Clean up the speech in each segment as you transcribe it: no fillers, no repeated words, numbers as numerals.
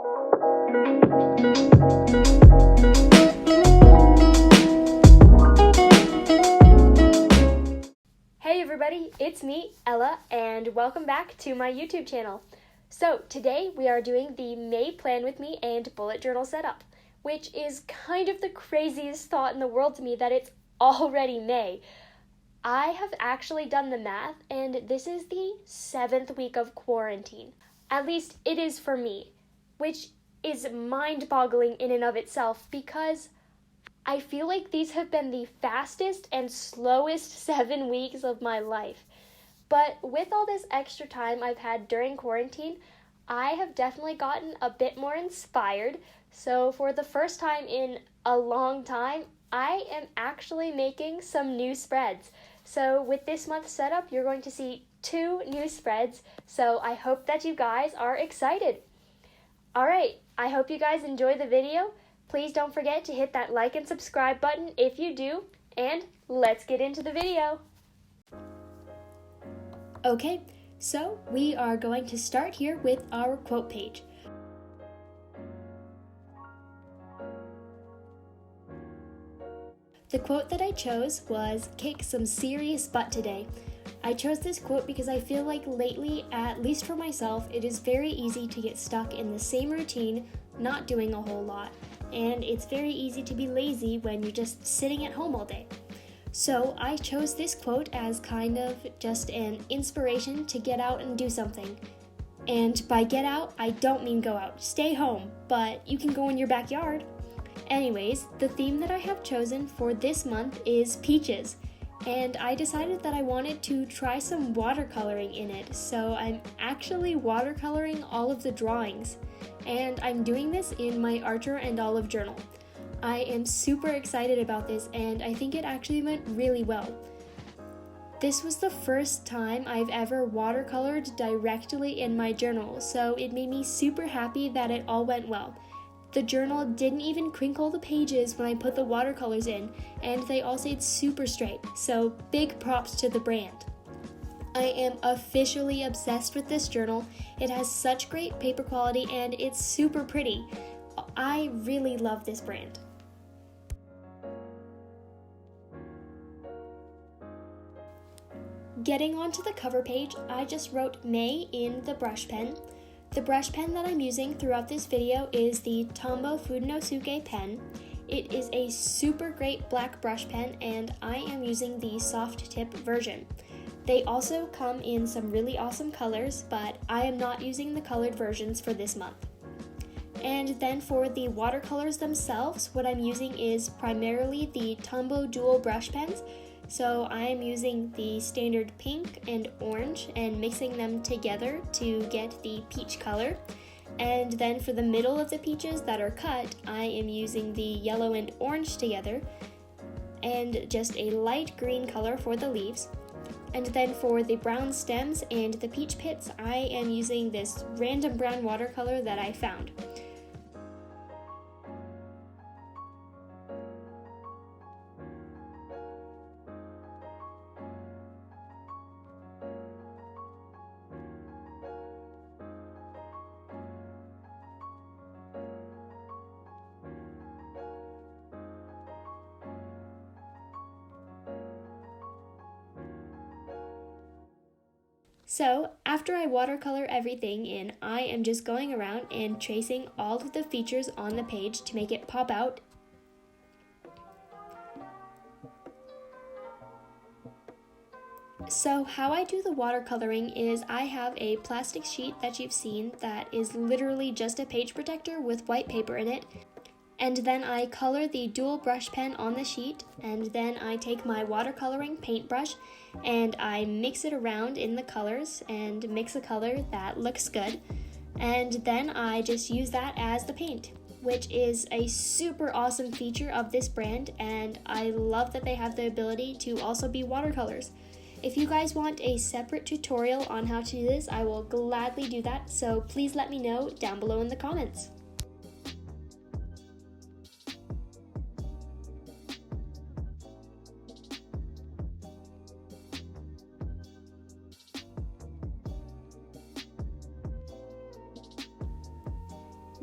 Hey everybody, it's me, Ella, and welcome back to my YouTube channel. So today we are doing the May Plan With Me and bullet journal setup, which is kind of the craziest thought in the world to me that it's already May. I have actually done the math, and this is the 7th week of quarantine. At least it is for me, which is mind-boggling in and of itself because I feel like these have been the fastest and slowest 7 weeks of my life. But with all this extra time I've had during quarantine, I have definitely gotten a bit more inspired. So for the first time in a long time, I am actually making some new spreads. So with this month's setup, you're going to see 2 new spreads. So I hope that you guys are excited. Alright, I hope you guys enjoy the video. Please don't forget to hit that like and subscribe button if you do, and let's get into the video. Okay, so we are going to start here with our quote page. The quote that I chose was, "Kick some serious butt today." I chose this quote because I feel like lately, at least for myself, it is very easy to get stuck in the same routine, not doing a whole lot. And it's very easy to be lazy when you're just sitting at home all day. So I chose this quote as kind of just an inspiration to get out and do something. And by get out, I don't mean go out. Stay home, but you can go in your backyard. Anyways, the theme that I have chosen for this month is peaches. And I decided that I wanted to try some watercoloring in it. So I'm actually watercoloring all of the drawings. And I'm doing this in my Archer and Olive journal. I am super excited about this, and I think it actually went really well. This was the first time I've ever watercolored directly in my journal, so it made me super happy that it all went well. The journal didn't even crinkle the pages when I put the watercolors in, and they all stayed super straight, so big props to the brand. I am officially obsessed with this journal. It has such great paper quality and it's super pretty. I really love this brand. Getting onto the cover page, I just wrote May in the brush pen. The brush pen that I'm using throughout this video is the Tombow Fudenosuke pen. It is a super great black brush pen, and I am using the soft tip version. They also come in some really awesome colors, but I am not using the colored versions for this month. And then for the watercolors themselves, what I'm using is primarily the Tombow dual brush pens. So I am using the standard pink and orange and mixing them together to get the peach color. And then for the middle of the peaches that are cut, I am using the yellow and orange together and just a light green color for the leaves. And then for the brown stems and the peach pits, I am using this random brown watercolor that I found. So, after I watercolor everything in, I am just going around and tracing all of the features on the page to make it pop out. So how I do the watercoloring is I have a plastic sheet that you've seen that is literally just a page protector with white paper in it. And then I color the dual brush pen on the sheet, and then I take my watercoloring paintbrush and I mix it around in the colors and mix a color that looks good. And then I just use that as the paint, which is a super awesome feature of this brand, and I love that they have the ability to also be watercolors. If you guys want a separate tutorial on how to do this, I will gladly do that, so please let me know down below in the comments.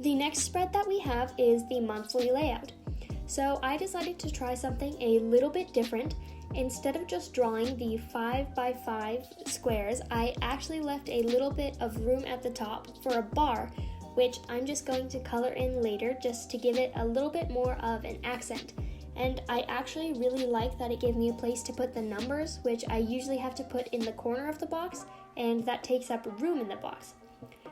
The next spread that we have is the monthly layout. So I decided to try something a little bit different. Instead of just drawing the 5x5 squares, I actually left a little bit of room at the top for a bar, which I'm just going to color in later just to give it a little bit more of an accent. And I actually really like that it gave me a place to put the numbers, which I usually have to put in the corner of the box, and that takes up room in the box.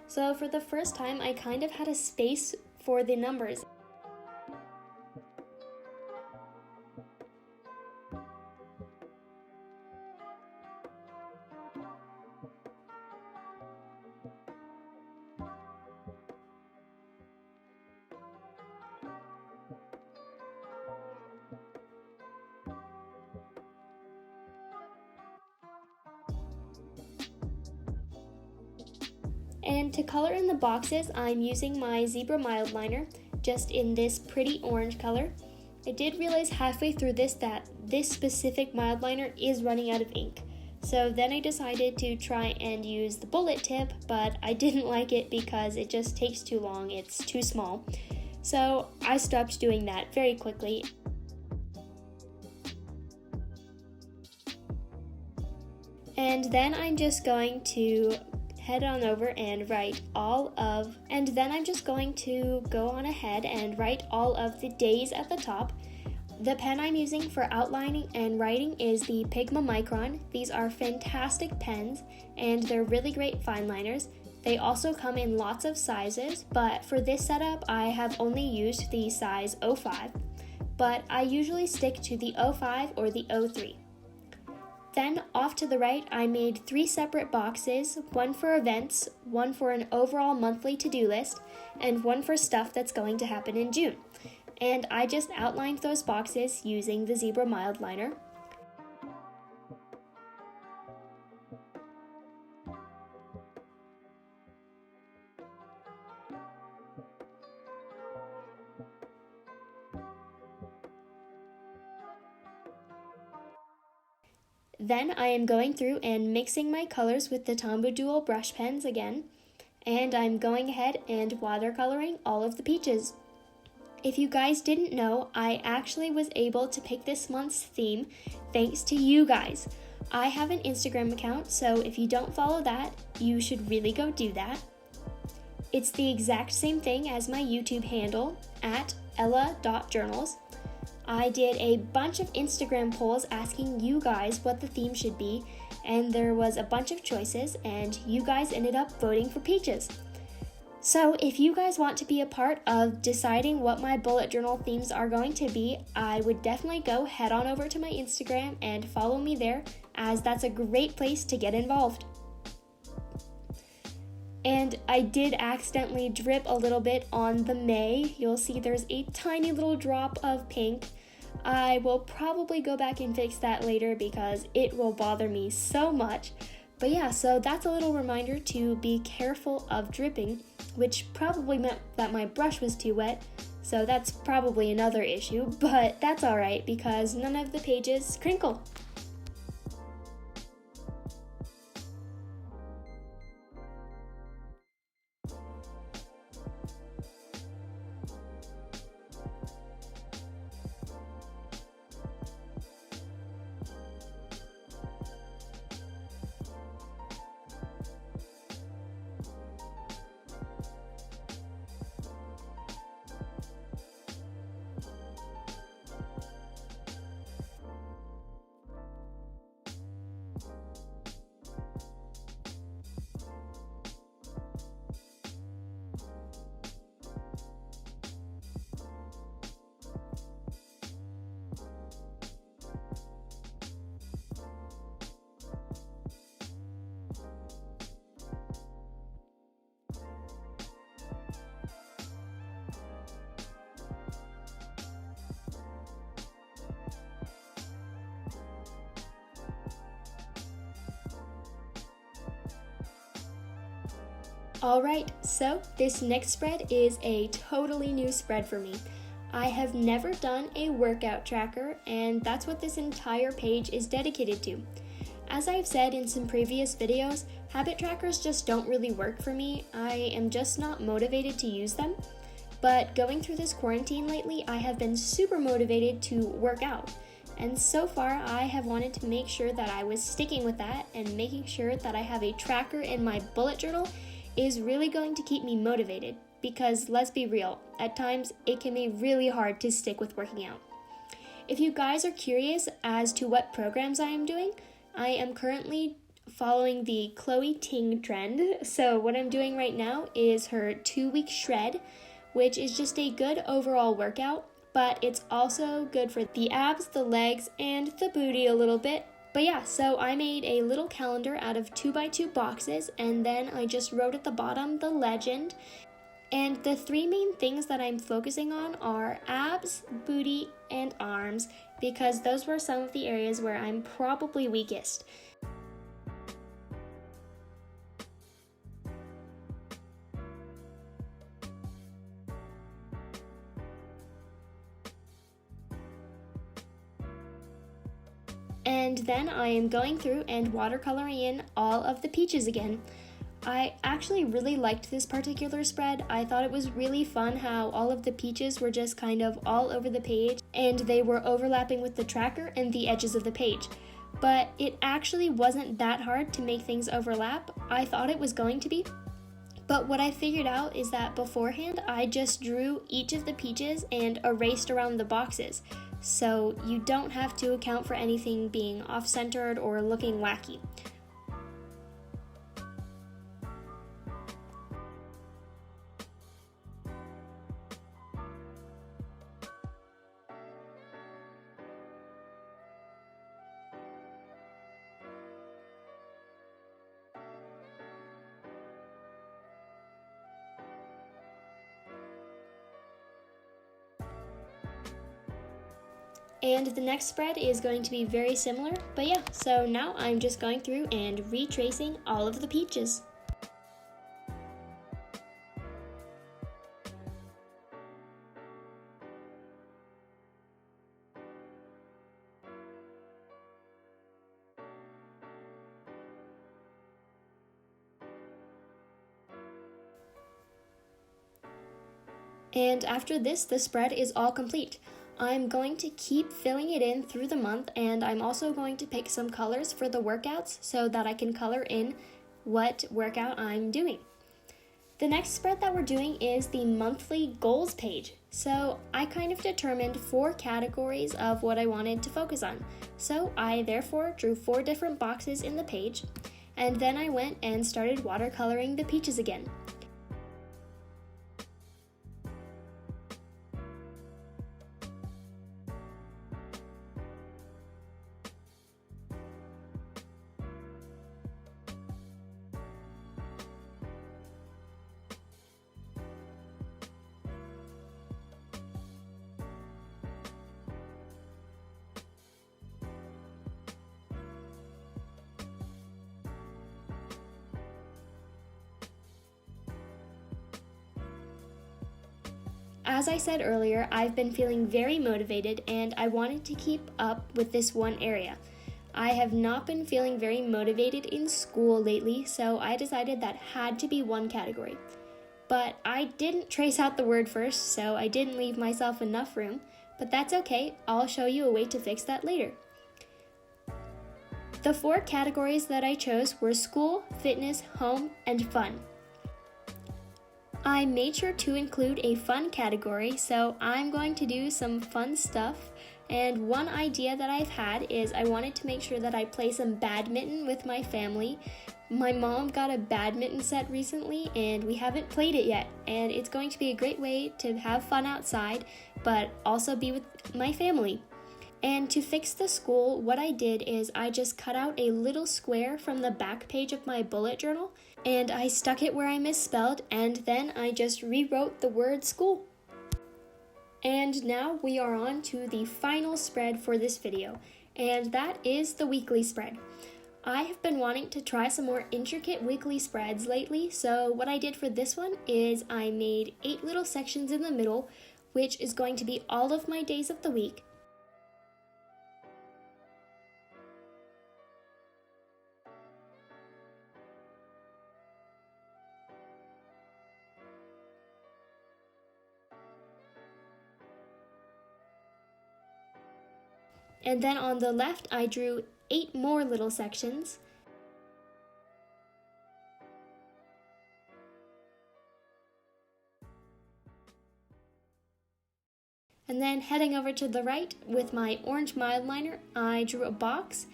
So for the first time, I kind of had a space for the numbers. And to color in the boxes, I'm using my zebra mild liner, just in this pretty orange color. I did realize halfway through this that this specific mild liner is running out of ink. So then I decided to try and use the bullet tip, but I didn't like it because it just takes too long, it's too small. So I stopped doing that very quickly. And then I'm just going to head on over and write all of the days at the top. The pen I'm using for outlining and writing is the Pigma Micron. These are fantastic pens and they're really great fine liners. They also come in lots of sizes, but for this setup I have only used the size 05, but I usually stick to the 05 or the 03. Then off to the right, I made 3 separate boxes, one for events, one for an overall monthly to-do list, and one for stuff that's going to happen in June. And I just outlined those boxes using the zebra mild liner. Then I am going through and mixing my colors with the Tombow Dual brush pens again, and I'm going ahead and watercoloring all of the peaches. If you guys didn't know, I actually was able to pick this month's theme thanks to you guys. I have an Instagram account, so if you don't follow that, you should really go do that. It's the exact same thing as my YouTube handle, at ella.journals. I did a bunch of Instagram polls asking you guys what the theme should be, and there was a bunch of choices, and you guys ended up voting for peaches. So if you guys want to be a part of deciding what my bullet journal themes are going to be, I would definitely go head on over to my Instagram and follow me there, as that's a great place to get involved. And I did accidentally drip a little bit on the May. You'll see there's a tiny little drop of pink. I will probably go back and fix that later because it will bother me so much. But yeah, so that's a little reminder to be careful of dripping, which probably meant that my brush was too wet. So that's probably another issue, but that's alright because none of the pages crinkle. Alright, so this next spread is a totally new spread for me. I have never done a workout tracker, and that's what this entire page is dedicated to. As I've said in some previous videos, habit trackers just don't really work for me. I am just not motivated to use them. But going through this quarantine lately, I have been super motivated to work out. And so far, I have wanted to make sure that I was sticking with that, and making sure that I have a tracker in my bullet journal is really going to keep me motivated. Because let's be real, at times it can be really hard to stick with working out. If you guys are curious as to what programs I am doing, I am currently following the Chloe Ting trend. So what I'm doing right now is her 2-week shred, which is just a good overall workout, but it's also good for the abs, the legs, and the booty a little bit. But yeah, so I made a little calendar out of 2x2 boxes, and then I just wrote at the bottom the legend. And the 3 main things that I'm focusing on are abs, booty, and arms, because those were some of the areas where I'm probably weakest. And then I am going through and watercoloring in all of the peaches again. I actually really liked this particular spread. I thought it was really fun how all of the peaches were just kind of all over the page, and they were overlapping with the tracker and the edges of the page. But it actually wasn't that hard to make things overlap. I thought it was going to be. But what I figured out is that beforehand, I just drew each of the peaches and erased around the boxes. So you don't have to account for anything being off-centered or looking wacky. And the next spread is going to be very similar, but yeah, so now I'm just going through and retracing all of the peaches. And after this, the spread is all complete. I'm going to keep filling it in through the month, and I'm also going to pick some colors for the workouts so that I can color in what workout I'm doing. The next spread that we're doing is the monthly goals page. So I kind of determined 4 categories of what I wanted to focus on. So I therefore drew 4 different boxes in the page, and then I went and started watercoloring the peaches again. As I said earlier, I've been feeling very motivated, and I wanted to keep up with this one area. I have not been feeling very motivated in school lately, so I decided that had to be one category. But I didn't trace out the word first, so I didn't leave myself enough room, but that's okay, I'll show you a way to fix that later. The 4 categories that I chose were school, fitness, home, and fun. I made sure to include a fun category, so I'm going to do some fun stuff. And one idea that I've had is I wanted to make sure that I play some badminton with my family. My mom got a badminton set recently, and we haven't played it yet. And it's going to be a great way to have fun outside, but also be with my family. And to fix the school, what I did is I just cut out a little square from the back page of my bullet journal, and I stuck it where I misspelled, and then I just rewrote the word school. And now we are on to the final spread for this video, and that is the weekly spread. I have been wanting to try some more intricate weekly spreads lately, so what I did for this one is I made 8 little sections in the middle, which is going to be all of my days of the week. And then on the left, I drew 8 more little sections. And then heading over to the right with my orange mild liner, I drew a box,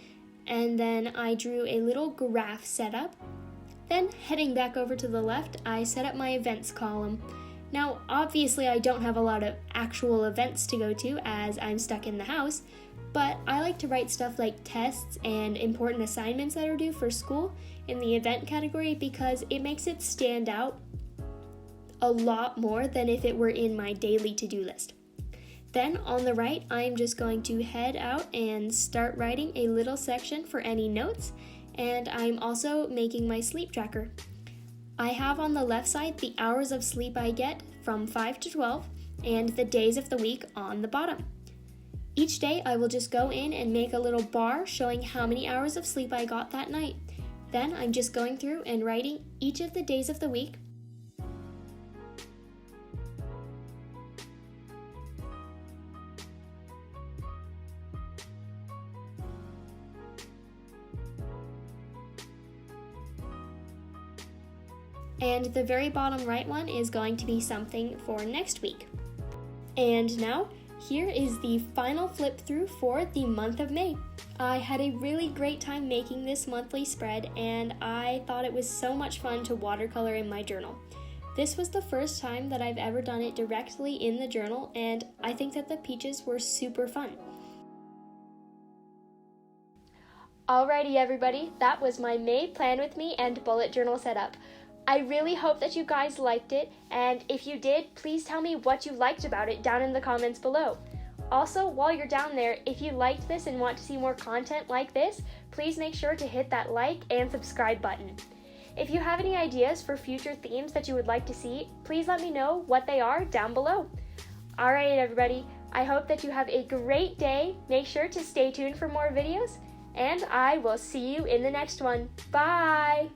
and then I drew a little graph setup. Then heading back over to the left, I set up my events column. Now, obviously I don't have a lot of actual events to go to as I'm stuck in the house, but I like to write stuff like tests and important assignments that are due for school in the event category because it makes it stand out a lot more than if it were in my daily to-do list. Then on the right, I'm just going to head out and start writing a little section for any notes, and I'm also making my sleep tracker. I have on the left side the hours of sleep I get from 5 to 12 and the days of the week on the bottom. Each day I will just go in and make a little bar showing how many hours of sleep I got that night. Then I'm just going through and writing each of the days of the week. And the very bottom right one is going to be something for next week. And now, here is the final flip through for the month of May. I had a really great time making this monthly spread, and I thought it was so much fun to watercolor in my journal. This was the first time that I've ever done it directly in the journal, and I think that the peaches were super fun. Alrighty everybody, that was my May Plan With Me and bullet journal setup. I really hope that you guys liked it, and if you did, please tell me what you liked about it down in the comments below. Also, while you're down there, if you liked this and want to see more content like this, please make sure to hit that like and subscribe button. If you have any ideas for future themes that you would like to see, please let me know what they are down below. Alright everybody, I hope that you have a great day. Make sure to stay tuned for more videos, and I will see you in the next one. Bye!